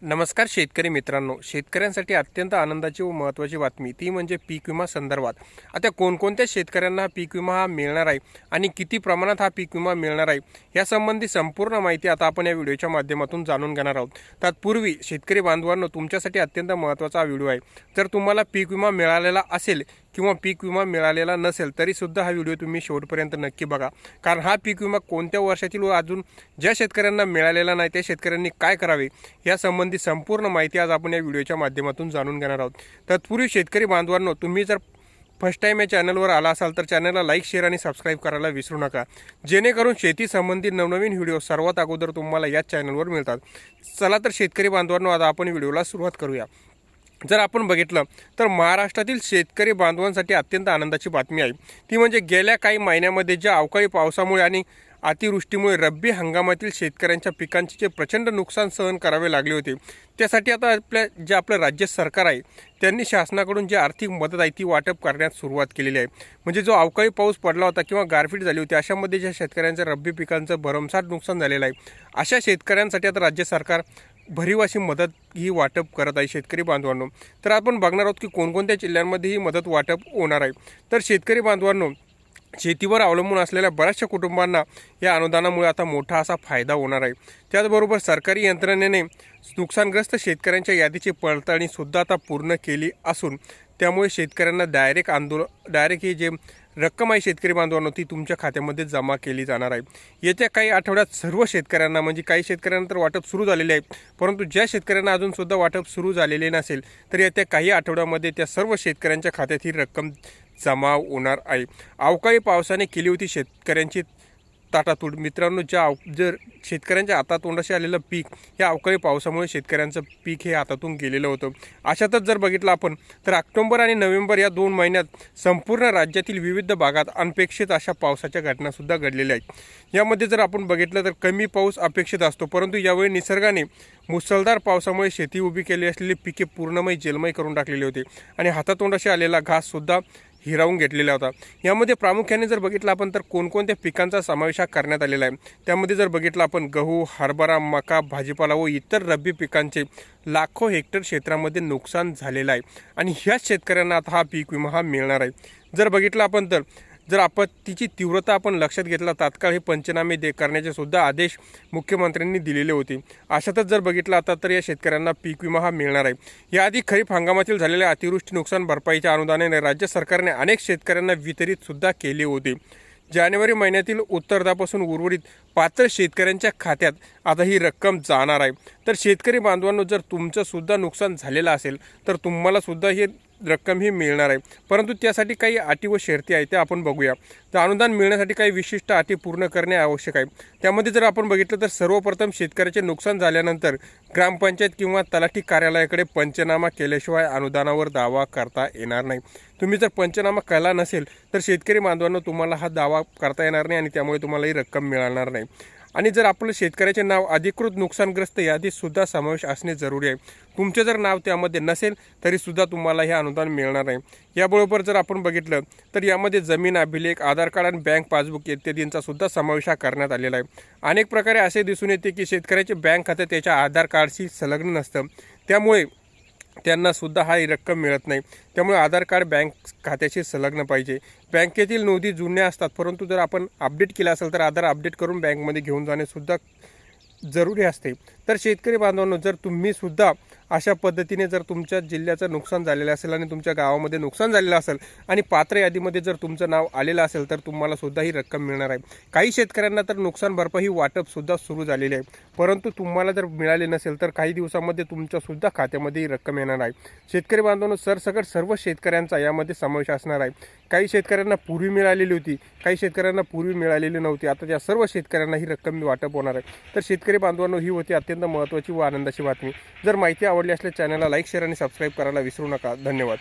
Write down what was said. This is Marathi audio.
नमस्कार शेतकरी मित्रांनो, शेतकऱ्यांसाठी अत्यंत आनंदाची व महत्त्वाची बातमी ती म्हणजे पीक विमा संदर्भात. आता कोणकोणत्या शेतकऱ्यांना हा पीक विमा मिळणार आहे आणि किती प्रमाणात हा पीक विमा मिळणार आहे यासंबंधी संपूर्ण माहिती आता आपण या व्हिडिओच्या माध्यमातून जाणून घेणार आहोत. तत्पूर्वी शेतकरी बांधवांनो, तुमच्यासाठी अत्यंत महत्त्वाचा हा व्हिडिओ आहे. जर तुम्हाला पीक विमा मिळालेला असेल किंवा पीक विमा मिळालेला नसेल तरीसुद्धा हा व्हिडिओ तुम्ही शेवटपर्यंत नक्की बघा, कारण हा पीक विमा कोणत्या वर्षातील व अजून ज्या शेतकऱ्यांना मिळालेला नाही त्या शेतकऱ्यांनी काय करावे यासंबंधी संपूर्ण माहिती आज आपण या व्हिडिओच्या माध्यमातून जाणून घेणार आहोत. तत्पूर्वी शेतकरी बांधवांनो, तुम्ही जर फर्स्ट टाईम या चॅनलवर आला असाल तर चॅनलला लाईक, शेअर आणि सबस्क्राईब करायला विसरू नका, जेणेकरून शेती संबंधित नवनवीन व्हिडिओ सर्वात अगोदर तुम्हाला याच चॅनलवर मिळतात. चला तर शेतकरी बांधवांनो, आता आपण व्हिडिओला सुरुवात करूया. जर आपण बघितलं तर महाराष्ट्रातील शेतकरी बांधवांसाठी अत्यंत आनंदाची बातमी आहे. ती म्हणजे गेल्या काही महिन्यामध्ये ज्या अवकाळी पावसामुळे आणि अतिवृष्टीमुळे रब्बी हंगामातील शेतकऱ्यांच्या पिकांचे जे प्रचंड नुकसान सहन करावे लागले होते, त्यासाठी आता आपलं राज्य सरकार आहे त्यांनी शासनाकडून जी आर्थिक मदत आहे ती वाटप करण्यास सुरुवात केलेली आहे. म्हणजे जो अवकाळी पाऊस पडला होता किंवा गारपीट झाली होती अशामध्ये ज्या शेतकऱ्यांच्या रब्बी पिकांचं भरमसाठ नुकसान झालेलं आहे, अशा शेतकऱ्यांसाठी आता राज्य सरकार भरीव अशी मदत ही वाटप करत आहे. शेतकरी बांधवांनो, तर आपण बघणार आहोत की कोणकोणत्या जिल्ह्यांमध्ये ही मदत वाटप होणार आहे. तर शेतकरी बांधवांनो, शेतीवर अवलंबून असलेल्या बऱ्याचशा कुटुंबांना या अनुदानामुळे आता मोठा असा फायदा होणार आहे. त्याचबरोबर सरकारी यंत्रणेने नुकसानग्रस्त शेतकऱ्यांच्या यादीची पडताळणीसुद्धा आता पूर्ण केली असून त्यामुळे शेतकऱ्यांना डायरेक्ट ही जे रक्कम आहे शेतकरी बांधवांनो ती तुमच्या खात्यामध्ये जमा केली जाणार आहे. येत्या काही आठवड्यात सर्व शेतकऱ्यांना, म्हणजे काही शेतकऱ्यांना तर वाटप सुरू झालेले आहे, परंतु ज्या शेतकऱ्यांना अजूनसुद्धा वाटप सुरू झालेले नसेल तर येत्या काही आठवड्यामध्ये त्या सर्व शेतकऱ्यांच्या खात्यात ही रक्कम जमा होणार आहे. अवकाळी पावसाने केली होती शेतकऱ्यांची ताटातूट. मित्रांनो, जर शेतकऱ्यांच्या हातातोंडाशी आलेलं पीक या अवकाळी पावसामुळे शेतकऱ्यांचं पीक हे हातातून गेलेलं होतं. अशातच जर बघितलं आपण तर ऑक्टोबर आणि नोव्हेंबर या 2 महिन्यात संपूर्ण राज्यातील विविध भागात अनपेक्षित अशा पावसाच्या घटनासुद्धा घडलेल्या आहेत. यामध्ये जर आपण बघितलं तर कमी पाऊस अपेक्षित असतो, परंतु यावेळी निसर्गाने मुसळधार पावसामुळे शेती उभी केली असलेली पिके पूर्णमय जलमय करून टाकलेली होती आणि हातातोंडाशी आलेला घाससुद्धा हिरावून घेतलेला होता. यामध्ये प्रामुख्याने जर बघितलं आपण तर कोणकोणत्या पिकांचा समावेश करण्यात आलेला आहे, त्यामध्ये जर बघितलं आपण गहू, हरभरा, मका, भाजीपाला व इतर रब्बी पिकांचे लाखो हेक्टर क्षेत्रामध्ये नुकसान झालेलं आहे आणि ह्याच शेतकऱ्यांना आता हा पीक विमा मिळणार आहे. जर बघितलं आपण तर जर आपत्तीची तीव्रता आपण लक्षात घेतला तात्काळ हे पंचनामे करण्याचे सुद्धा आदेश मुख्यमंत्र्यांनी दिलेले होते. अशातच जर बघितलं आता तर या शेतकऱ्यांना पीक विमा मिळणार आहे. याआधी खरीप हंगामातील झालेल्या अतिवृष्टी नुकसान भरपाईच्या अनुदानाने राज्य सरकारने अनेक शेतकऱ्यांना वितरित सुद्धा केले होते. जानेवारी महिन्यातील उत्तरार्धापासून उर्वरित पात्र शेतकऱ्यांच्या खात्यात आता ही रक्कम जाणार आहे. तर शेतकरी बांधवांनो, जर तुमचं सुद्धा नुकसान झालेलं असेल तर तुम्हाला सुद्धा ही रक्कम ही मिळणार आहे, परंतु त्यासाठी काही अटी व शर्ती आहेत त्या आपण बघूया. तर अनुदान मिळण्यासाठी काही विशिष्ट अटी पूर्ण करणे आवश्यक आहे. त्यामध्ये जर आपण बघितलं तर सर्वप्रथम शेतकऱ्याचे नुकसान झाल्यानंतर ग्रामपंचायत किंवा तलाठी कार्यालयाकडे पंचनामा केल्याशिवाय अनुदानावर दावा करता येणार नाही. तुम्ही जर पंचनामा केला नसेल तर शेतकरी बांधवांनो तुम्हाला हा दावा करता येणार नाही आणि त्यामुळे तुम्हाला ही रक्कम मिळणार नाही. आणि जर आपलं शेतकऱ्याचे नाव अधिकृत नुकसानग्रस्त यादीतसुद्धा समावेश असणे जरुरी आहे. तुमचे जर नाव त्यामध्ये नसेल तरीसुद्धा तुम्हाला हे अनुदान मिळणार नाही. याबरोबर जर आपण बघितलं तर यामध्ये जमीन अभिलेख, आधार कार्ड आणि बँक पासबुक इत्यादींचा सुद्धा समावेश करण्यात आलेला आहे. अनेक प्रकारे असे दिसून येते की शेतकऱ्याचे बँक खाते त्याच्या आधार कार्डशी संलग्न नसतं, त्यामुळे त्यांना सुद्धा हा रक्कम मिळत नाही. त्यामुळे आधार कार्ड बँक खात्याशी संलग्न पाहिजे. बँकेतील नोंदी जुन्या असतात, परंतु जर आपण अपडेट केला असेल तर आधार अपडेट करून बँकमध्ये घेऊन जाणे सुद्धा जरुरी असते. तर शेतकरी बांधवांनो, जर तुम्ही सुद्धा अशा पद्धतीने जर तुमच्या जिल्ह्याचं नुकसान झालेलं असेल आणि तुमच्या गावामध्ये नुकसान झालेलं असेल आणि पात्र यादीमध्ये जर तुमचं नाव आलेलं असेल तर तुम्हाला सुद्धा ही रक्कम मिळणार आहे. काही शेतकऱ्यांना तर नुकसान भरपाई वाटपसुद्धा सुरू झालेले आहे, परंतु तुम्हाला जर मिळाले नसेल तर काही दिवसामध्ये तुमच्यासुद्धा खात्यामध्ये ही रक्कम येणार आहे. शेतकरी बांधवांनो, सरसकट सर्व शेतकऱ्यांचा यामध्ये समावेश असणार आहे. काही शेतकऱ्यांना पूर्वी मिळालेली होती, काही शेतकऱ्यांना पूर्वी मिळालेली नव्हती. आता त्या सर्व शेतकऱ्यांना ही रक्कम वाटप होणार आहे. तर शेतकरी बांधवांनो, ही होती अत्यंत महत्त्वाची व आनंदाची बातमी. जर माहिती आवडली असल्यास चॅनलला लाईक, शेअर आणि सबस्क्राईब करायला विसरू नका. धन्यवाद.